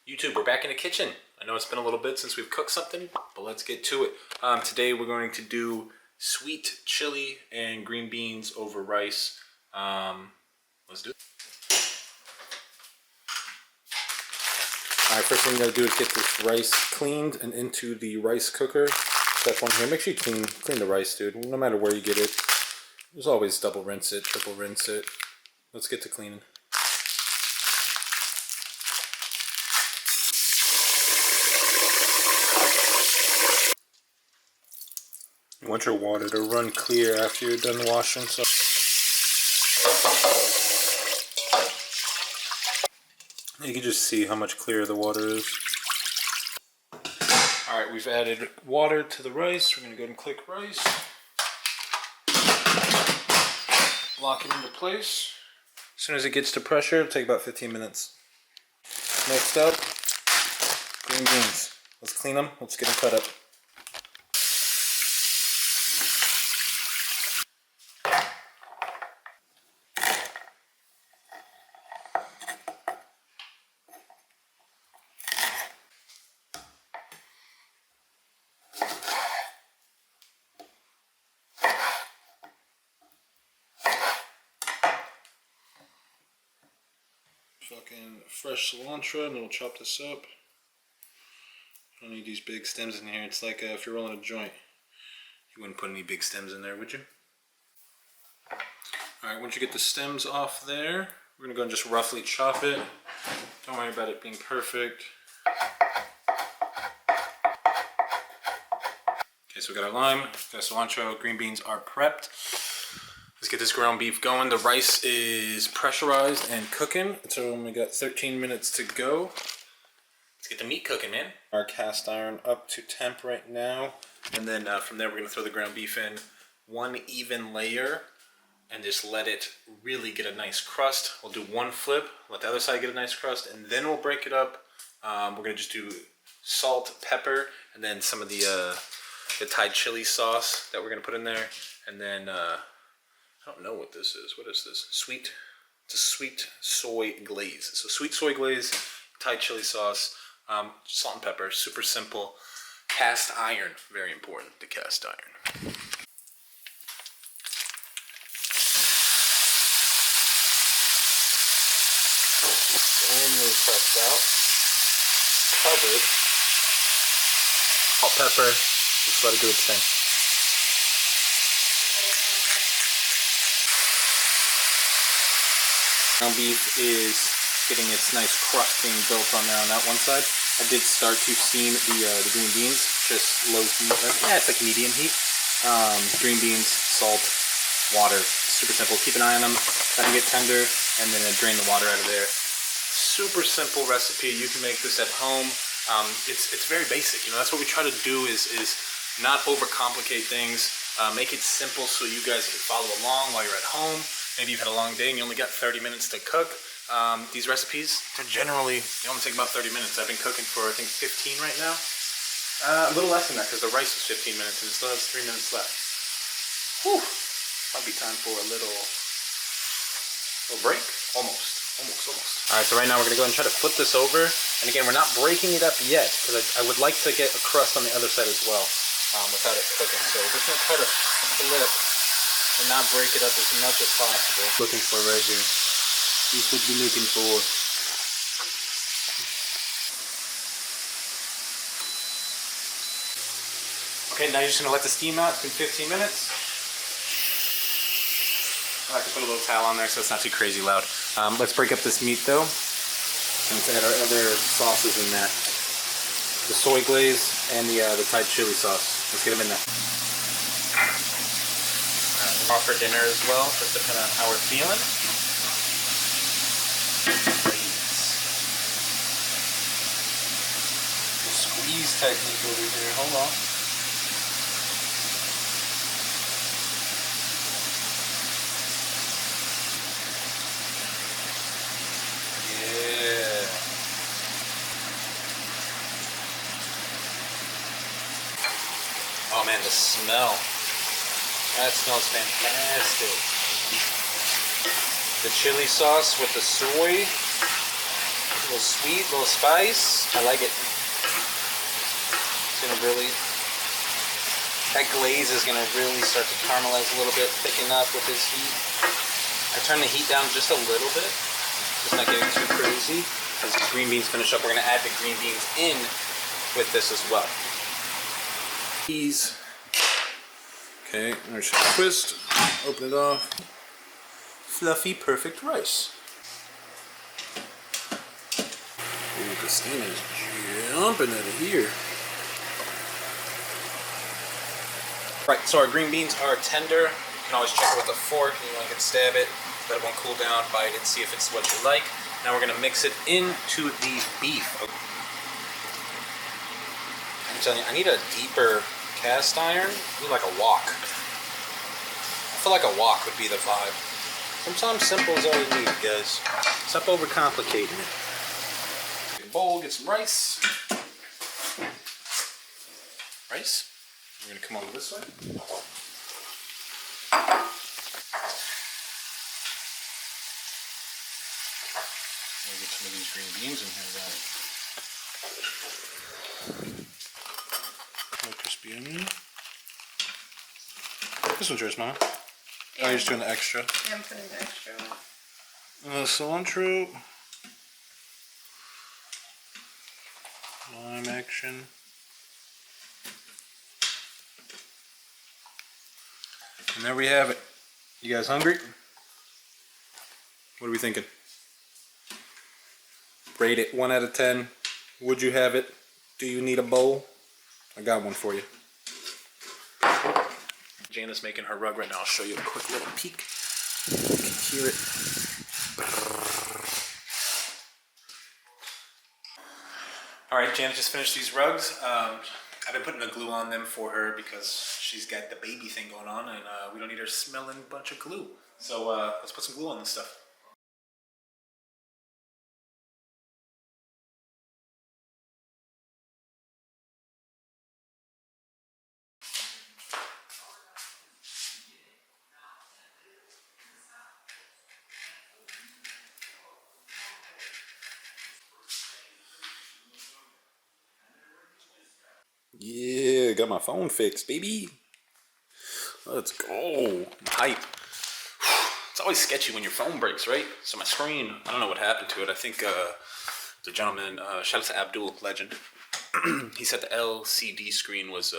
YouTube, we're back in the kitchen. I know it's been a little bit since we've cooked something, but let's get to it. Today we're going to do sweet chili and green beans over rice. Let's do it. Alright, first thing we gotta do is get this rice cleaned and into the rice cooker. Step one here, make sure you clean the rice, dude. No matter where you get it. There's always double rinse it, triple rinse it. Let's get to cleaning. You want your water to run clear after you're done washing. So you can just see how much clearer the water is. Alright, we've added water to the rice. We're going to go ahead and click rice. Lock it into place. As soon as it gets to pressure, it'll take about 15 minutes. Next up, green beans. Let's clean them. Let's get them cut up. Fucking fresh cilantro, and then we'll chop this up. I don't need these big stems in here. It's like if you're rolling a joint, you wouldn't put any big stems in there, would you? Alright, once you get the stems off there, we're going to go and just roughly chop it. Don't worry about it being perfect. Okay, so we got our lime, got cilantro, green beans are prepped. Let's get this ground beef going. The rice is pressurized and cooking. So we got 13 minutes to go. Let's get the meat cooking, man. Our cast iron up to temp right now. And then from there, we're gonna throw the ground beef in one even layer and just let it really get a nice crust. We'll do one flip, let the other side get a nice crust, and then we'll break it up. We're gonna just do salt, pepper, and then some of the Thai chili sauce that we're gonna put in there. And then, I don't know what this is. What is this? Sweet. It's a sweet soy glaze. So sweet soy glaze, Thai chili sauce, salt and pepper. Super simple. Cast iron. Very important. The cast iron. Firmly pressed out. Covered. Salt, pepper. Just let it do its thing. Ground beef is getting its nice crust being built on there on that one side. I did start to steam the green beans, just low heat. Yeah, it's like medium heat. Green beans, salt, water, super simple. Keep an eye on them, let them get tender, and then drain the water out of there. Super simple recipe. You can make this at home. It's very basic. You know, that's what we try to do is not overcomplicate things. Make it simple so you guys can follow along while you're at home. Maybe you've had a long day and you only got 30 minutes to cook. These recipes, they only take about 30 minutes. I've been cooking for, I think, 15 right now. A little less than that because the rice is 15 minutes and it still has 3 minutes left. Whew. Might be time for a little break. Almost. All right, so right now we're gonna go ahead and try to flip this over. And again, we're not breaking it up yet because I would like to get a crust on the other side as well without it cooking. So we're just gonna try to flip and not break it up as much as possible. Looking for right here. This is what we're looking for. Okay, now you're just gonna let the steam out. It's been 15 minutes. I like to put a little towel on there so it's not too crazy loud. Let's break up this meat though. And let's add our other sauces in there. The soy glaze and the Thai chili sauce. Let's get them in there. For dinner as well, just depending on how we're feeling. Squeeze technique over here. Hold on. Yeah. Oh man, the smell. That smells fantastic. The chili sauce with the soy. little sweet, a little spice. I like it. It's gonna really, that glaze is gonna really start to caramelize a little bit, picking up with this heat. I turn the heat down just a little bit, just not getting too crazy. As the green beans finish up, we're gonna add the green beans in with this as well. These. Okay, there's a twist. Open it off. Fluffy, perfect rice. Ooh, Christina's jumping out of here. Right, so our green beans are tender. You can always check it with a fork. You can stab it, let it won't cool down, bite it, see if it's what you like. Now we're gonna mix it into the beef. I'm telling you, I need a deeper cast iron. I need like a wok. I feel like a wok would be the vibe. Sometimes simple is all you need, guys. Stop overcomplicating it. Get a bowl, get some rice. Rice. We're gonna come over this way. Get some of these green beans in here, then. A little crispy onion. This one's yours, Mama. Yeah. Oh, you're just doing the extra. Yeah, I'm putting the extra one. Cilantro. Lime action. And there we have it. You guys hungry? What are we thinking? Rate it 1 out of 10. Would you have it? Do you need a bowl? I got one for you. Janna's making her rug right now. I'll show you a quick little peek. You can hear it. Alright, Janna just finished these rugs. I've been putting the glue on them for her because she's got the baby thing going on and we don't need her smelling a bunch of glue. So let's put some glue on this stuff. Yeah, got my phone fixed, baby. Let's go. I'm hype. It's always sketchy when your phone breaks, right? So my screen, I don't know what happened to it. I think the gentleman, shout out to Abdul, legend. He said the LCD screen was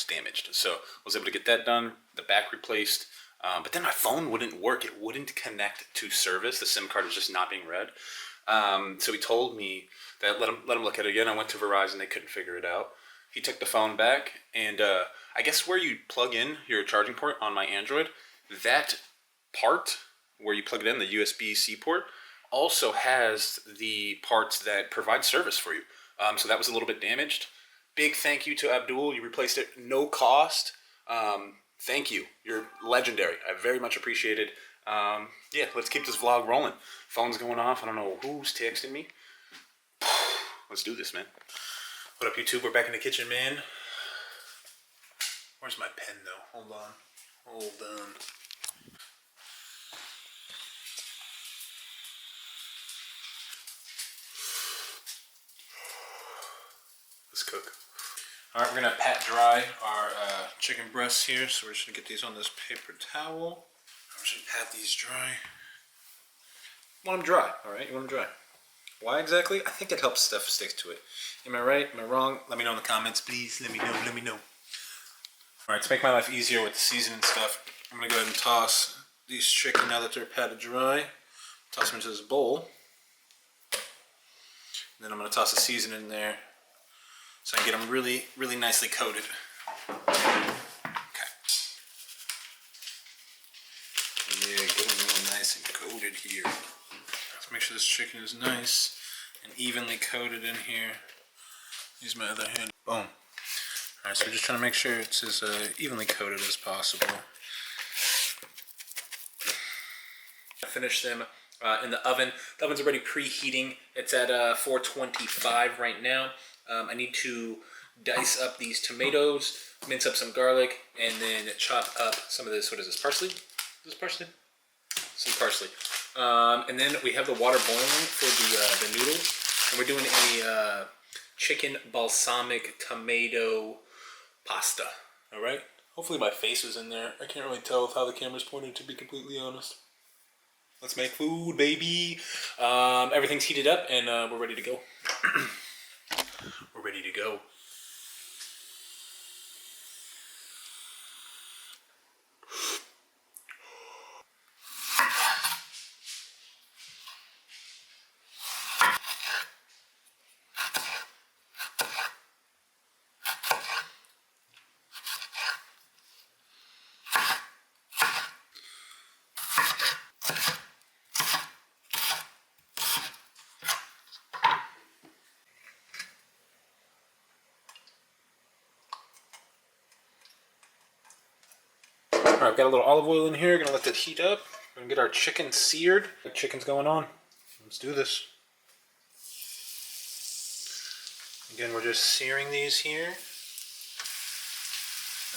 damaged. So I was able to get that done, the back replaced. But then my phone wouldn't work. It wouldn't connect to service. The SIM card was just not being read. So he told me that let him look at it again. I went to Verizon. They couldn't figure it out. He took the phone back, and I guess where you plug in your charging port on my Android, that part where you plug it in, the USB-C port, also has the parts that provide service for you. So that was a little bit damaged. Big thank you to Abdul. You replaced it, no cost. Thank you. You're legendary. I very much appreciate it. Yeah, let's keep this vlog rolling. Phone's going off. I don't know who's texting me. Let's do this, man. What up, YouTube? We're back in the kitchen, man. Where's my pen, though? Hold on. Hold on. Let's cook. Alright, we're going to pat dry our chicken breasts here. So we're just going to get these on this paper towel. We're just going to pat these dry. You want them dry, alright? You want them dry. Why exactly? I think it helps stuff stick to it. Am I right? Am I wrong? Let me know in the comments, please. Let me know. Let me know. Alright, to make my life easier with the seasoning stuff, I'm going to go ahead and toss these chicken now that they're patted dry. Toss them into this bowl. And then I'm going to toss the seasoning in there so I can get them really, really nicely coated. Okay. Yeah, get them real nice and coated here. Let's make sure this chicken is nice and evenly coated in here. Use my other hand. Boom. Alright, so we're just trying to make sure it's as evenly coated as possible. I finished them in the oven. The oven's already preheating. It's at 425 right now. I need to dice up these tomatoes, mince up some garlic, and then chop up some of this, what is this, parsley? Is this parsley? Some parsley. And then we have the water boiling for the noodles. And we're doing a chicken balsamic tomato pasta. All right. Hopefully my face is in there. I can't really tell with how the camera's pointed, to be completely honest. Let's make food, baby. Everything's heated up and we're ready to go. We're ready to go. Alright, I've got a little olive oil in here. Gonna let that heat up. We're gonna get our chicken seared. The chicken's going on. Let's do this. Again, we're just searing these here. And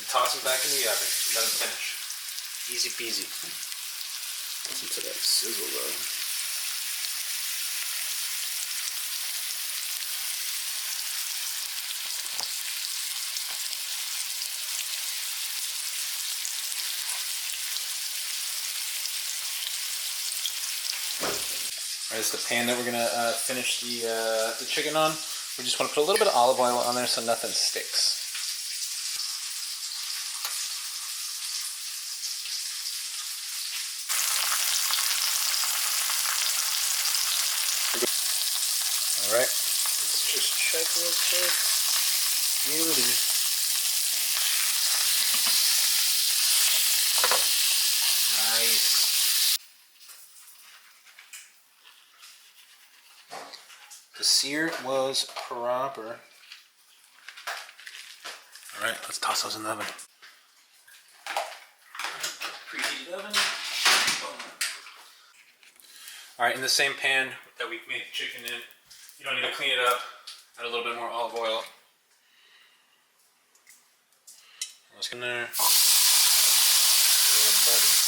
toss them back in the oven. Let them finish. Easy peasy. Listen to that sizzle though. Alright, it's the pan that we're gonna finish the chicken on. We just want to put a little bit of olive oil on there so nothing sticks. Alright, let's just check real quick. Beauty. Nice. The sear was proper. Alright, let's toss those in the oven. Preheated oven. Alright, in the same pan that we made the chicken in, you don't need to clean it up. Add a little bit more olive oil. Let's get in there. Little buddy.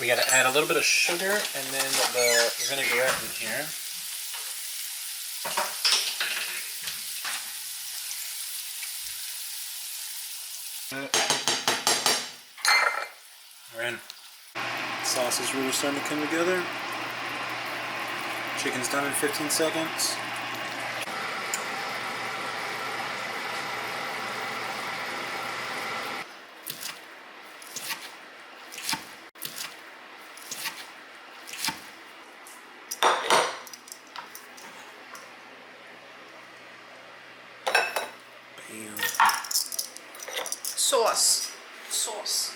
We got to add a little bit of sugar and then the vinaigrette in here. We're in. The sauce is really starting to come together. Chicken's done in 15 seconds. Sauce.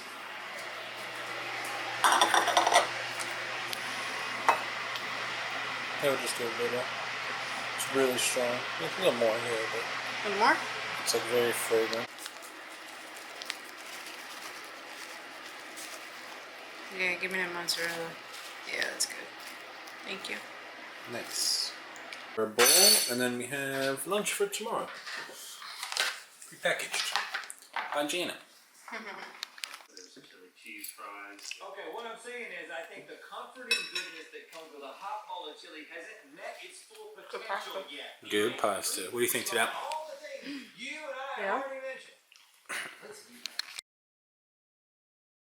That would just do a bit of. It's really strong. There's a little more here, but. A little more? It's like very fragrant. Yeah, give me that mozzarella. Yeah, that's good. Thank you. Nice. Our bowl, and then we have lunch for tomorrow. Prepackaged. By Janna. Cheese fries. Okay, what I'm saying is I think the comforting goodness that comes with a hot bowl of chili hasn't met its full potential yet. Good pasta. What do you think to that? All the things you and I Yeah. already mentioned. Let's